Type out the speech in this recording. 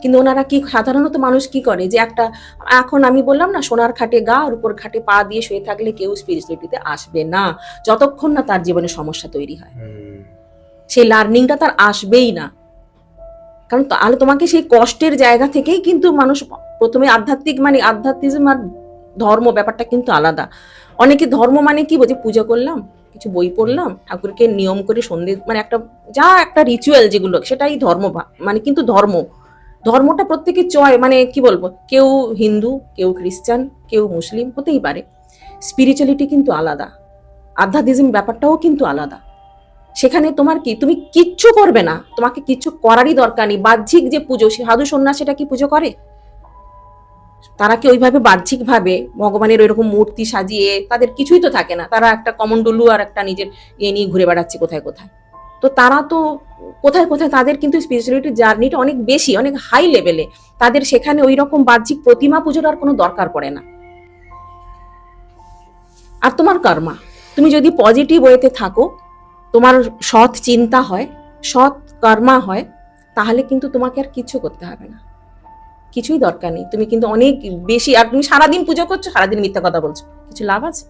কিন্তু ওনারা কি সাধারণত মানুষ কি করে যে একটা, এখন আমি বললাম না সোনার খাটে গা আর উপর খাটে পা দিয়ে শুয়ে থাকলে কেউ স্পিরিচুয়ালিটিতে আসবে না, যতক্ষণ না তার জীবনে সমস্যা তৈরি হয়। সেই লার্নিংটা তার আসবেই না, কারণ তাহলে তোমাকে সেই কষ্টের জায়গা থেকেই কিন্তু মানুষ প্রথমে আধ্যাত্মিক, মানে আধ্যাত্মিজম আর ধর্ম ব্যাপারটা কিন্তু আলাদা। অনেকে ধর্ম মানে কি বোঝে, পূজা করলাম, কিছু বই পড়লাম, ঠাকুরকে নিয়ম করে সন্ধে, মানে একটা যা একটা রিচুয়াল যেগুলো, সেটাই ধর্ম মানে। কিন্তু ধর্মটা প্রত্যেকে চয়, মানে কি বলবো, কেউ হিন্দু, কেউ খ্রিস্টান, কেউ মুসলিম হতেই পারে। স্পিরিচুয়ালিটি কিন্তু আলাদা, আধ্যাত্মিজম ব্যাপারটাও কিন্তু আলাদা। সেখানে তোমার কি, তুমি কিচ্ছু করবে না, তোমাকে কিচ্ছু করারই দরকার নেই। বাহ্যিক যে পুজো, সাধু সন্ন্যাস সেটা কি পুজো করে? তারা কি ওইভাবে বাহ্যিক ভাবে ভগবানের ওইরকম মূর্তি সাজিয়ে, তাদের কিছুই তো থাকে না, তারা একটা কমন্ডলু আর একটা নিজের ইয়ে নিয়ে ঘুরে বেড়াচ্ছে কোথায় কোথায়। তো তারা তো কোথায় কোথায়, তাদের কিন্তু স্পিরিচুয়ালিটির জার্নিটা অনেক বেশি, অনেক হাই লেভেলে। তাদের সেখানে ওই রকম বাহ্যিক প্রতিমা পুজোর আর কোনো দরকার পড়ে না। আর তোমার কর্মা, তুমি যদি পজিটিভ ওয়েতে থাকো, তোমার সৎ চিন্তা হয়, সৎ কর্মা হয়, তাহলে কিন্তু তোমাকে আর কিছু করতে হবে না, কিছুই দরকার নেই। তুমি কিন্তু অনেক বেশি, আর তুমি সারাদিন পুজো করছো, সারাদিন মিথ্যা কথা বলছো, কিছু লাভ আছে?